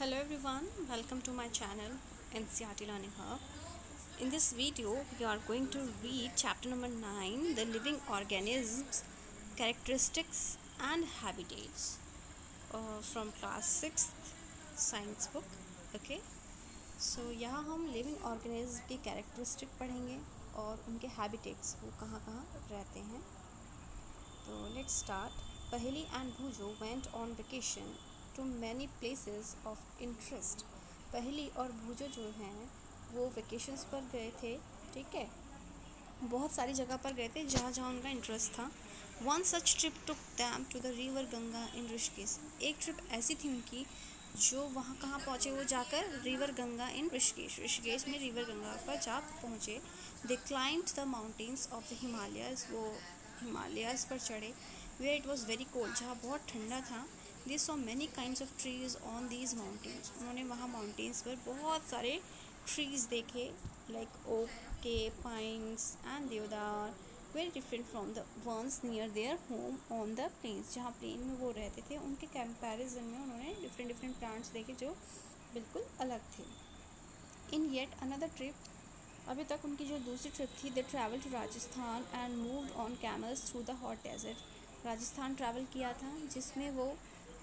Hello everyone, welcome to my channel NCRT Learning Hub. In this video, we are going to read chapter number 9, the living organisms, characteristics and habitats from class 6th science book. Okay, so यहाँ हम living organisms की characteristic पढ़ेंगे और उनके habitats वो कहाँ कहाँ रहते हैं. तो let's start. Paheli and Bhujo went on vacation to many places of interest. पहली और भूजो जो हैं वो वेकेशंस पर गए थे. ठीक है, बहुत सारी जगह पर गए थे जहाँ जहाँ उनका इंटरेस्ट था. One such trip took them to the river Ganga in Rishikesh. एक ट्रिप ऐसी थी उनकी जो वहाँ कहाँ पहुँचे, वो जाकर रिवर गंगा इन ऋषिकेश में रिवर गंगा पर जा पहुँचे. They climbed the mountains of the Himalayas. वो हिमालयाज पर चढ़े. Where it was very cold, जहाँ बहुत ठंडा था. They saw many kinds of trees on these mountains. उन्होंने वहाँ माउंटेन्स पर बहुत सारे ट्रीज़ देखे, लाइक ओक के, pines and deodar, very different from the ones near their home on the plains. जहाँ प्लेन में वो रहते थे उनके कंपैरिजन में उन्होंने डिफरेंट प्लांट्स देखे जो बिल्कुल अलग थे. इन येट अनदर ट्रिप, अभी तक उनकी जो दूसरी ट्रिप थी, they travel to Rajasthan and moved on camels through the hot desert. Rajasthan travel किया था जिसमें वो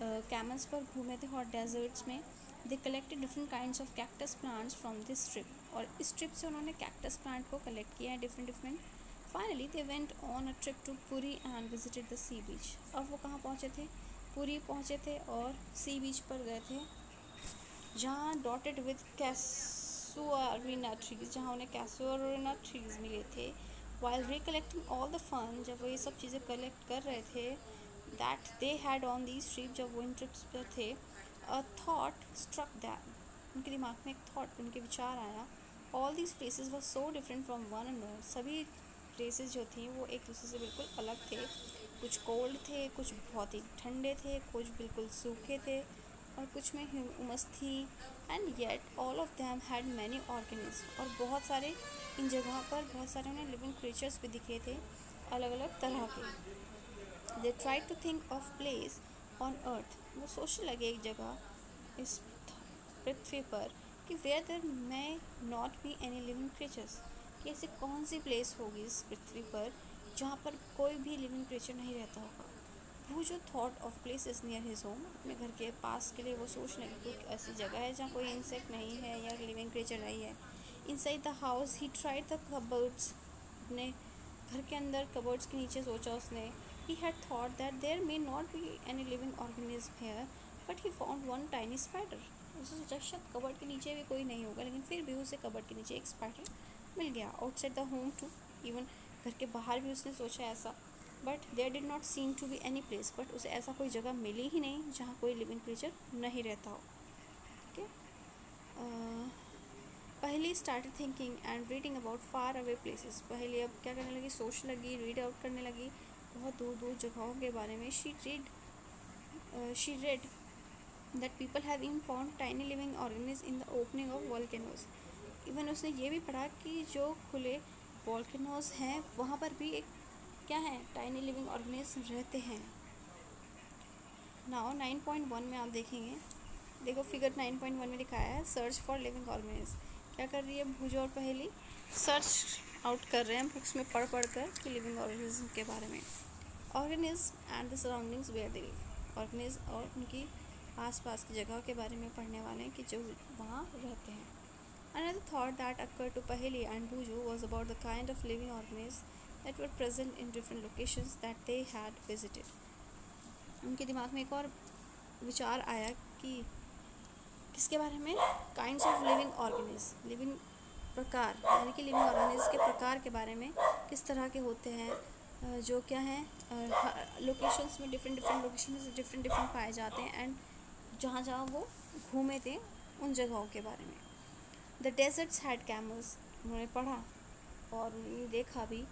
कैमल्स पर घूमे थे हॉट डेजर्ट्स में. They collected different kinds of cactus plants from this trip. और इस ट्रिप से उन्होंने कैक्टस प्लांट को कलेक्ट किया है different. Finally they went on a trip to Puri and visited the sea beach. अब वो कहाँ पहुँचे थे? पुरी पहुँचे थे और सी बीच पर गए थे जहाँ डॉटेड विद कैसुआरिना ट्रीज, जहाँ उन्हें कैसुआरिना ट्रीज मिले थे. While recollecting all the fun, जब वो ये सब चीज़ें कलेक्ट कर रहे थे, that they had on these trip, जब वो इन ट्रिप्स पर थे, अ थॉट स्ट्रक दैम. उनके दिमाग में एक थॉट, उनके विचार आया. All these places were so different from one another. सभी प्लेसेस जो थी वो एक दूसरे से बिल्कुल अलग थे. कुछ कोल्ड थे, कुछ बहुत ही ठंडे थे, कुछ बिल्कुल सूखे थे और कुछ में ह्यूमस थी. And yet all of them had many organism. और बहुत सारे इन जगह पर बहुत सारे उन्हें लिविंग क्रीचर्स भी दिखे थे, अलग अलग तरह के. They try to think of place on earth. वो सोचने लगे एक जगह इस पृथ्वी पर कि where there may not be any living creatures, कि ऐसी कौन सी प्लेस होगी इस पृथ्वी पर जहाँ पर कोई भी लिविंग क्रीचर नहीं रहता होगा. वो जो thought of places near his home, अपने घर के पास के लिए वो सोचने लगे कोई ऐसी जगह है जहाँ कोई इंसेक्ट नहीं है या लिविंग क्रीचर नहीं है. Inside the house he tried the cupboards. अपने घर के अंदर कबर्ड्स के नीचे सोचा उसने. He had thought that there may not be any living organism here, but he found one tiny spider. उसे सोचा शायद कबर्ड के नीचे भी कोई नहीं होगा, लेकिन फिर भी उसे कबर्ड के नीचे एक स्पाइडर मिल गया. Outside the home too, even घर के बाहर भी उसने सोचा ऐसा. But there did not seem to be any place. But उसे ऐसा कोई जगह मिली ही नहीं जहाँ कोई लिविंग क्रीचर नहीं रहता हो. ठीक है. पहली started thinking and reading about far away places. पहले अब क्या करने लगी, सोचने लगी, रीड आउट करने लगी बहुत दूर दूर जगहों के बारे में. She read that people have even found tiny living organism in the opening of volcanoes. Even उसने ये भी पढ़ा कि जो खुले वॉल्केनोज हैं वहाँ पर भी एक क्या है, टाइनी लिविंग ऑर्गेनिज्म रहते हैं. नाउ 9.1 में आप देखेंगे, देखो फिगर 9.1 में दिखाया है सर्च फॉर लिविंग ऑर्गेनिज्म. क्या कर रही है भूजो और पहेली? सर्च आउट कर रहे हैं बुक्स में पढ़ कर कि लिविंग ऑर्गेनिज्म के बारे में. Organism and the surroundings where they live. Organism और उनकी आसपास की जगह के बारे में पढ़ने वाले हैं कि जो वहाँ रहते हैं. Another thought that occurred to Paheli and Bhujo was about the kind of living organisms that were present in different locations that they had visited. उनके दिमाग में एक और विचार आया कि किसके बारे में, kinds of living organism, living प्रकार, यानी कि लिविंग ऑर्गेनिज्म के प्रकार के बारे में, किस तरह के होते हैं जो क्या हैं लोकेशंस में, डिफरेंट लोकेशन में डिफरेंट पाए जाते हैं. एंड जहाँ जहाँ वो घूमे थे उन जगहों के बारे में. The deserts had camels. उन्होंने पढ़ा और उन्होंने देखा भी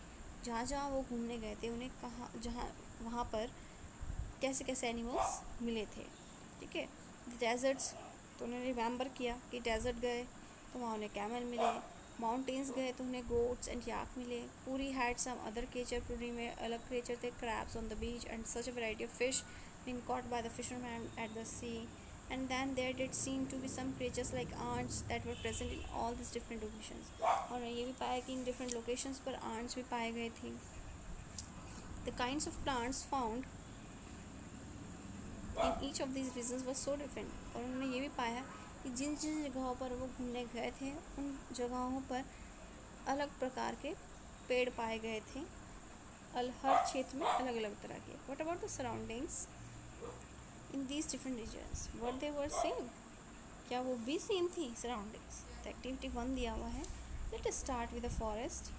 जहाँ जहाँ वो घूमने गए थे उन्हें कहाँ जहाँ वहाँ पर कैसे कैसे एनिमल्स मिले थे. ठीक है. द डेजर्ट्स, तो उन्होंने रिमेंबर किया कि डेजर्ट गए तो वहाँ उन्हें कैमल मिले. माउंटेन्स गए तो उन्हें गोट्स एंड याक मिले. पूरी हैड सम अदर क्रिएचर. पूरी में अलग क्रिएचर थे, crabs on the beach and such a variety of fish being caught by the fisherman at the sea. and then there did seem to be some creatures like ants that were present in all these different locations. और ये भी पाया कि इन different locations पर ants भी पाए गए थे. The kinds of plants found in each of these regions was so different. और उन्होंने ये भी पाया कि जिन जिन जगहों पर वो घूमने गए थे उन जगहों पर अलग प्रकार के पेड़ पाए गए थे, हर क्षेत्र में अलग अलग तरह के. What about the surroundings in these different regions? What they were seeing? क्या वो भी सेम थी surroundings? तो एक्टिविटी 1 दिया हुआ है. Let us start with the forest.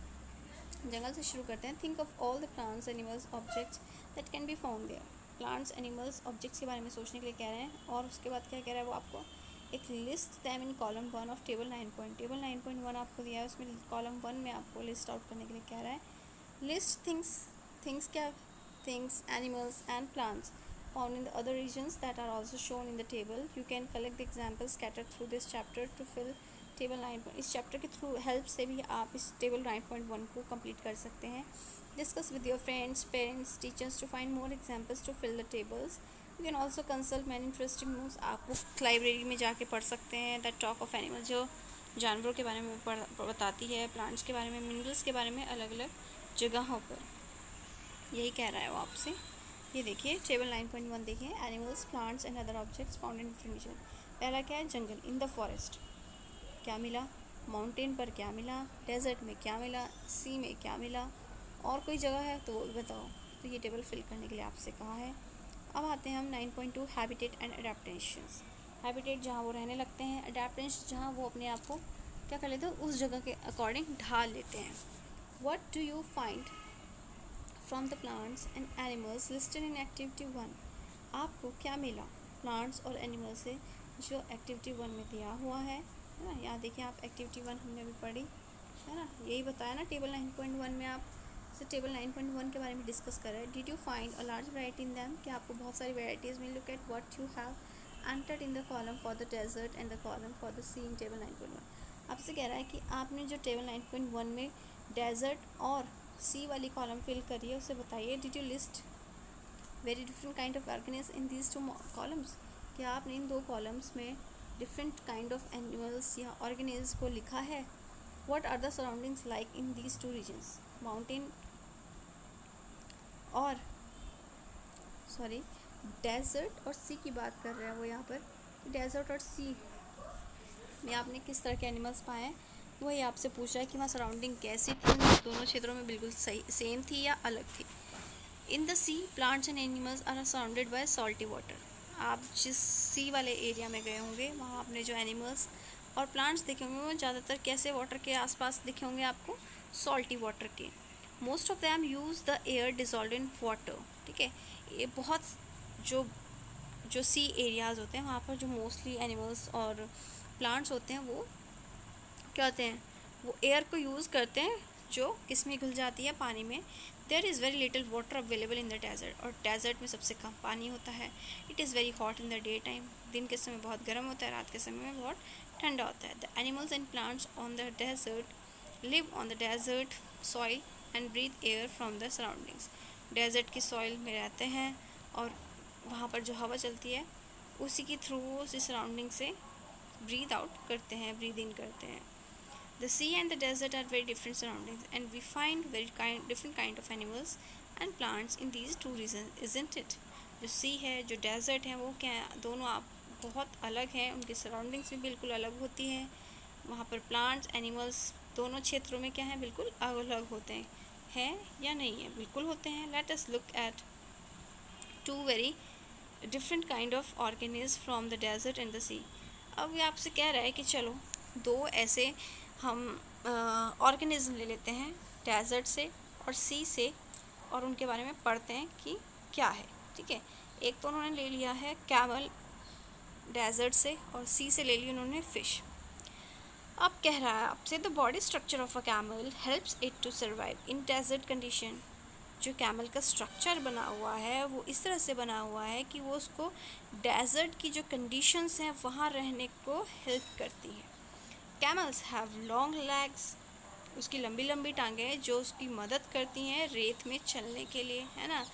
जंगल से शुरू करते हैं. Think of all the plants, animals, objects that can be found there. Plants, animals, objects के बारे में सोचने के लिए कह रहे हैं. और उसके बाद क्या कह रहा है वो आपको, एक list them in column 1 of table 9. Table 9.1 आपको दिया है, उसमें कॉलम 1 में आपको लिस्ट आउट करने के लिए कह रहा है. लिस्ट थिंग्स क्या, things, animals and plants found in the other regions that are also shown in the table. You can collect the examples scattered through this chapter to fill table 9. इस chapter के through help से भी आप इस table 9.1 को complete कर सकते हैं. Discuss with your friends, parents, teachers to find more examples to fill the tables. You can also consult many interesting books. आप बुक लाइब्रेरी में जाके पढ़ सकते हैं. द टॉक ऑफ एनिमल जो जानवरों के बारे में बताती है, प्लांट्स के बारे में, मिनरल्स के बारे में अलग अलग जगहों पर. यही कह रहा है वो आपसे. ये देखिए टेबल 9.1 देखिए. Animals, plants and other objects found in different region. पहला क्या है, जंगल. इन द फॉरेस्ट क्या मिला, माउंटेन पर क्या मिला, डेजर्ट में क्या मिला, सी में क्या मिला, और कोई जगह है तो वो भी बताओ. तो ये टेबल फिल करने के लिए आपसे कहा है. अब आते हैं हम 9.2 हैबिटेट एंड अडेप्टेशंस. हैबिटेट जहाँ वो रहने लगते हैं, अडेप्टेशन जहाँ वो अपने आप को क्या कर लेते हैं, उस जगह के अकॉर्डिंग ढाल लेते हैं. What do you find from the plants and animals listed in activity 1. आपको क्या मिला प्लांट्स और एनिमल से जो एक्टिविटी 1 में दिया हुआ है ना. यहाँ देखिए आप, एक्टिविटी 1 हमने अभी पढ़ी है ना, यही बताया ना टेबल 9.1 में. आप से टेबल 9.1 के बारे में डिस्कस कर रहे हैं. Did you find a large variety in them, कि आपको बहुत सारी वैरायटीज़ में. Look at what you have entered in the column for the desert and the column for the sea in table 9.1. आपसे कह रहा है कि आपने जो टेबल 9.1 में डेजर्ट और सी वाली कॉलम फिल करी है उसे बताइए. Did you list very different kind of organism in these 2 columns. क्या आपने इन 2 कॉलम्स में डिफरेंट काइंड ऑफ एनिमल्स या ऑर्गेनिज्म को लिखा है. What are the surroundings like in these 2 regions. Mountain और डेजर्ट और सी की बात कर रहे हैं वो यहाँ पर. डेजर्ट और सी में आपने किस तरह के एनिमल्स पाए हैं, वही आपसे पूछ रहा है कि वहाँ सराउंडिंग कैसी थी, दोनों क्षेत्रों में बिल्कुल सही सेम थी या अलग थी. In the sea plants and animals are surrounded by salty water. आप जिस सी वाले एरिया में गए होंगे वहाँ आपने जो एनिमल्स और प्लांट्स देखे होंगे वो ज़्यादातर कैसे वाटर के आसपास दिखे होंगे आपको, सॉल्टी वाटर के. Most of them use the air dissolve in water. ठीक है, ये बहुत जो सी एरियाज़ होते हैं वहाँ पर जो मोस्टली एनिमल्स और प्लांट्स होते हैं वो क्या होते हैं, वो एयर को यूज़ करते हैं जो किसमें घुल जाती है, पानी में. There is very little water available in the desert. और डेजर्ट में सबसे कम पानी होता है. It is very hot in the day time. दिन के समय बहुत गर्म होता है, रात के समय में बहुत ठंडा होता है. The animals and plants on the desert live on the desert soil and breathe air from the surroundings. Desert की सॉइल में रहते हैं और वहाँ पर जो हवा चलती है उसी के थ्रू उसी सराउंडिंग से ब्रीथ आउट करते हैं, ब्रीथ इन करते हैं. The sea and the desert are very different surroundings, and we find different kind of animals and plants in these 2 regions, isn't it? जो sea है, जो desert है, वो क्या है, दोनों आप बहुत अलग हैं. उनकी सराउंडिंग्स भी बिल्कुल अलग होती हैं. वहाँ पर प्लांट्स, एनिमल्स दोनों क्षेत्रों में क्या है, बिल्कुल अलग होते हैं या नहीं है, बिल्कुल होते हैं. Let us look at 2 very different kind of organisms from the desert and the sea. अब ये आपसे कह रहा है कि चलो 2 ऐसे हम ऑर्गेनिज्म ले लेते हैं डेजर्ट से और सी से और उनके बारे में पढ़ते हैं कि क्या है. ठीक है, एक तो उन्होंने ले लिया है कैमल डेजर्ट से और सी से ले ली उन्होंने फ़िश. अब कह रहा है आपसे the body structure of a camel helps it to survive in desert condition. जो कैमल का स्ट्रक्चर बना हुआ है वो इस तरह से बना हुआ है कि वो उसको डेजर्ट की जो कंडीशंस हैं वहाँ रहने को हेल्प करती है. Camels have long legs. उसकी लंबी लंबी टांगें जो उसकी मदद करती हैं रेत में चलने के लिए, है ना.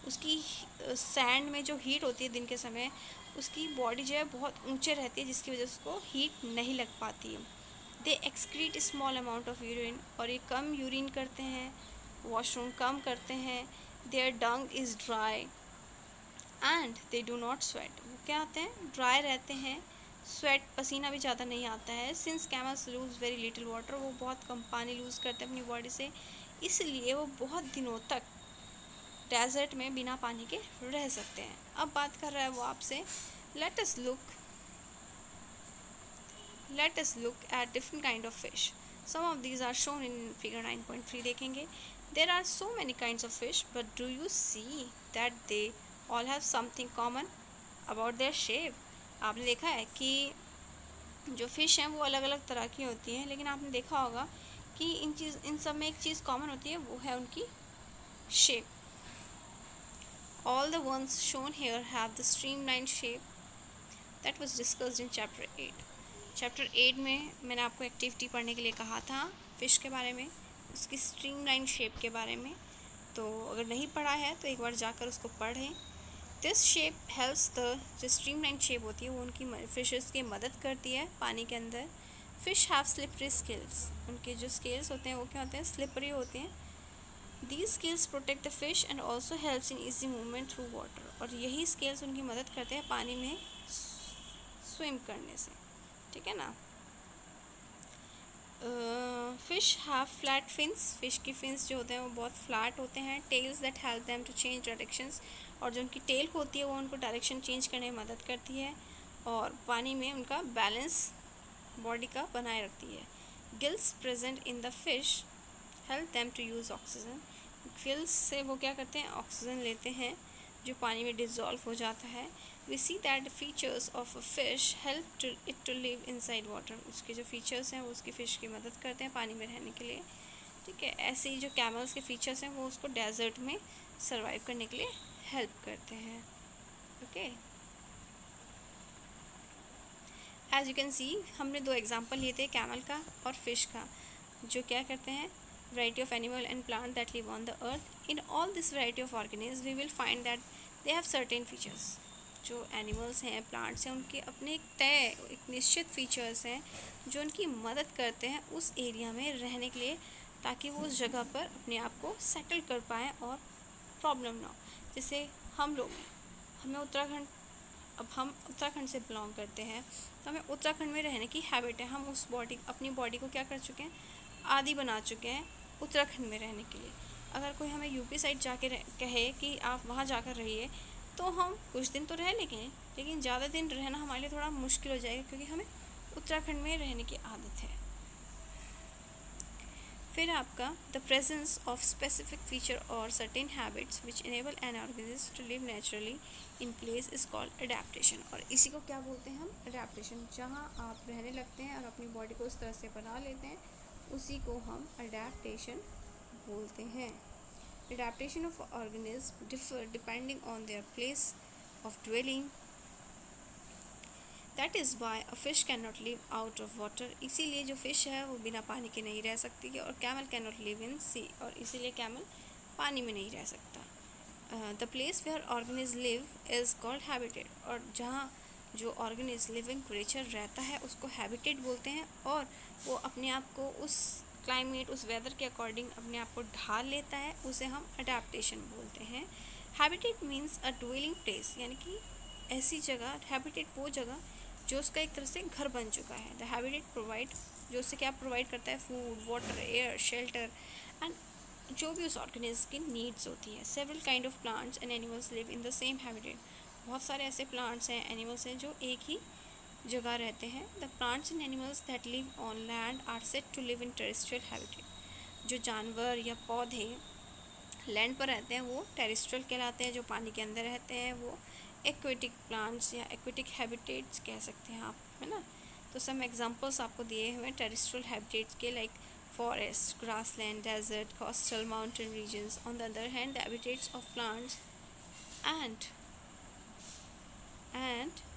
उसकी सैंड में जो हीट होती है दिन के समय उसकी बॉडी जो है बहुत ऊंचे रहती है, जिसकी वजह से उसको हीट नहीं लग पाती है। दे excrete small amount of urine, और ये कम यूरिन करते हैं, वॉशरूम कम करते हैं। Their dung is dry and they do not sweat, वो क्या आते हैं, ड्राई रहते हैं, स्वेट पसीना भी ज़्यादा नहीं आता है। Since camels lose very little water, वो बहुत कम पानी लूज़ करते हैं अपनी बॉडी से, इसलिए वो बहुत दिनों तक डेजर्ट में बिना पानी के रह सकते हैं। अब बात कर रहा है वो आपसे, let us look at different kind of fish. Some of these are shown in figure 9.3 देखेंगे। There are so many kinds of fish, but do you see that they all have something common about their shape. आपने देखा है कि जो fish हैं वो अलग अलग तरह की होती हैं, लेकिन आपने देखा होगा कि इन सब में एक चीज़ कॉमन होती है, वो है उनकी shape. All the ones shown here have the streamlined shape that was discussed in chapter 8. Chapter 8 में मैंने आपको एक्टिविटी पढ़ने के लिए कहा था फ़िश के बारे में, उसकी स्ट्रीमलाइन शेप के बारे में। तो अगर नहीं पढ़ा है तो एक बार जाकर उसको पढ़ें। दिस शेप हेल्प्स जो स्ट्रीमलाइन शेप होती है वो उनकी फिशेस की मदद करती है पानी के अंदर। फ़िश हैव स्लिपरी स्केल्स, उनके जो स्केल्स होते हैं वो क्या होते हैं, स्लिपरी होते हैं। These scales protect the fish and also helps in easy movement through water, और यही स्केल्स उनकी मदद करते हैं पानी में स्विम करने से, ठीक है ना। Fish have flat fins, fish की फिन्स जो होते हैं वो बहुत फ्लैट होते हैं। Tails that help them to change directions, और जो उनकी टेल होती है वो उनको डायरेक्शन चेंज करने में मदद करती है, और पानी में उनका बैलेंस बॉडी का बनाए रखती है। Gills present in the fish help them to use oxygen, gills से वो क्या करते हैं, ऑक्सीजन लेते हैं जो पानी में डिज़ोल्व हो जाता है। We see that features of a fish help it to live inside water, उसके जो फीचर्स हैं वो उसकी फ़िश की मदद करते हैं पानी में रहने के लिए, ठीक है। ऐसे ही जो कैमल्स के फीचर्स हैं वो उसको डेजर्ट में सर्वाइव करने के लिए हेल्प करते हैं, okay. As you can see, हमने दो एग्जाम्पल लिए थे, कैमल का और फिश का, जो क्या करते हैं, variety of animal and plant that live on the earth. In all this variety of organisms we will find that they have certain features. जो एनिमल्स हैं, प्लांट्स हैं, उनके अपने एक निश्चित फीचर्स हैं जो उनकी मदद करते हैं उस एरिया में रहने के लिए, ताकि वो उस जगह पर अपने आप को सेटल कर पाएँ और प्रॉब्लम ना हो। जैसे हम लोग हैं, हमें उत्तराखंड, अब हम उत्तराखंड से बिलोंग करते हैं तो हमें उत्तराखंड में रहने की हैबिट है। हम उस अपनी बॉडी को क्या कर चुके हैं, आदी बना चुके हैं उत्तराखंड में रहने के लिए। अगर कोई हमें यूपी साइड जाके कहे कि आप वहाँ जाकर रहिए, तो हम कुछ दिन तो रह लेंगे, लेकिन ज़्यादा दिन रहना हमारे लिए थोड़ा मुश्किल हो जाएगा, क्योंकि हमें उत्तराखंड में रहने की आदत है। फिर आपका the presence of specific feature और certain habits which enable an organism to live naturally in place is called adaptation, और इसी को क्या बोलते हैं हम, अडेप्टेशन। जहाँ आप रहने लगते हैं और अपनी बॉडी को उस तरह से बना लेते हैं, उसी को हम अडेप्टेशन बोलते हैं। Adaptation of organisms differ depending on their place of dwelling. That is why a fish cannot live out of water. इसीलिए जो फिश है वो बिना पानी के नहीं रह सकती है, और camel cannot live in sea, और इसीलिए कैमल पानी में नहीं रह सकता। The place where organisms live is called habitat, और जहाँ जो ऑर्गेनिज्म लिविंग क्रिएचर रहता है उसको हैबिटेट बोलते हैं, और वो अपने आप को उस क्लाइमेट, उस वेदर के अकॉर्डिंग अपने आप को ढाल लेता है, उसे हम अडेप्टेशन बोलते हैं। हैबिटेट मीन्स अ ड्वेलिंग प्लेस, यानी कि ऐसी जगह, हैबिटेट वो जगह जो उसका एक तरह से घर बन चुका है। द हैबिटेट प्रोवाइड, जो उससे क्या प्रोवाइड करता है, food, water, air, shelter and जो भी उस ऑर्गेनिज्म की नीड्स होती है। Several kind of plants and animals live in the same habitat, बहुत सारे ऐसे प्लांट्स हैं, एनिमल्स हैं जो एक ही जगह रहते हैं। The plants and animals that live on land are said to live in terrestrial habitat, जो जानवर या पौधे लैंड पर रहते हैं वो टेरेस्ट्रियल कहलाते हैं, जो पानी के अंदर रहते हैं वो एक्वेटिक प्लांट्स या एक्वेटिक हैबिटेट्स कह सकते हैं आप, है ना। तो सम एग्जांपल्स आपको दिए हुए हैं टेरेस्ट्रियल हैबिटेट्स के, like forest, grassland, desert, coastal, mountain regions. On the other hand, the habitats of plants and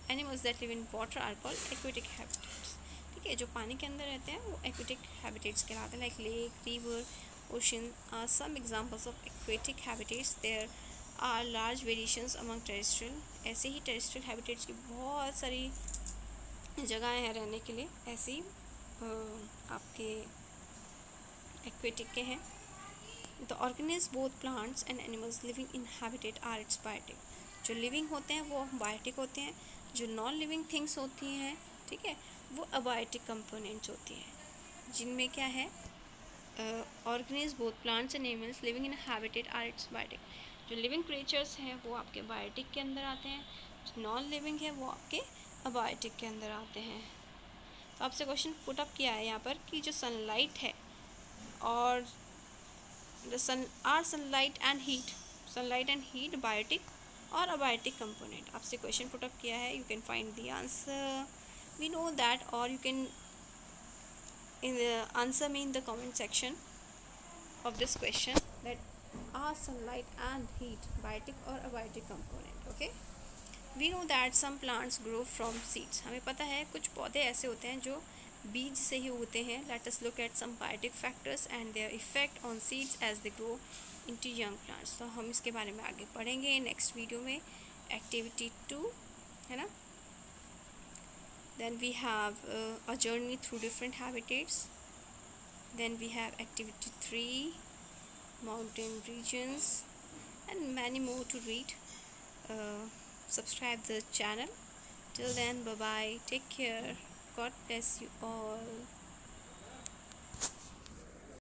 animals that live in water are called aquatic habitats. ठीक है, जो पानी के अंदर रहते हैं वो aquatic habitats कहलाते हैं, like lake, river, ocean are some examples of aquatic habitats. There are large variations among terrestrial, ऐसे ही टेरेस्ट्रियल हैबिटेट्स की बहुत सारी जगहें हैं रहने के लिए, ऐसे ही आपके एक्वेटिक के हैं. The organism both plants and animals living in habitat are its biotic. जो लिविंग होते हैं वो बायोटिक होते हैं, जो नॉन लिविंग थिंग्स होती हैं, ठीक है, वो अबायोटिक कंपोनेंट्स होती हैं, जिनमें क्या है, organism both plants and animals living in habitat are its biotic. जो लिविंग क्रिएचर्स हैं वो आपके बायोटिक के अंदर आते हैं, जो नॉन लिविंग है वो आपके अबायोटिक के अंदर आते हैं. तो आपसे क्वेश्चन पुट अप किया है यहाँ पर कि जो सनलाइट है और सनलाइट एंड हीट बायोटिक और अबायोटिक कंपोनेंट. आपसे क्वेश्चन पुट अप किया है, you can find the answer. We know that, और you can answer me in the comment section of this question that are sunlight and heat biotic or abiotic component. Okay, we know that some plants grow from seeds. हमें पता है कुछ पौधे ऐसे होते हैं जो बीज से ही उगते हैं. Let us look at some biotic factors and their effect on seeds as they grow into young plants. तो हम इसके बारे में आगे पढ़ेंगे नेक्स्ट वीडियो में. एक्टिविटी 2 है ना. Then we have a journey through different habitats. Then we have activity 3, mountain regions, and many more to read. Subscribe the channel. Till then, bye bye. Take care. God bless you all.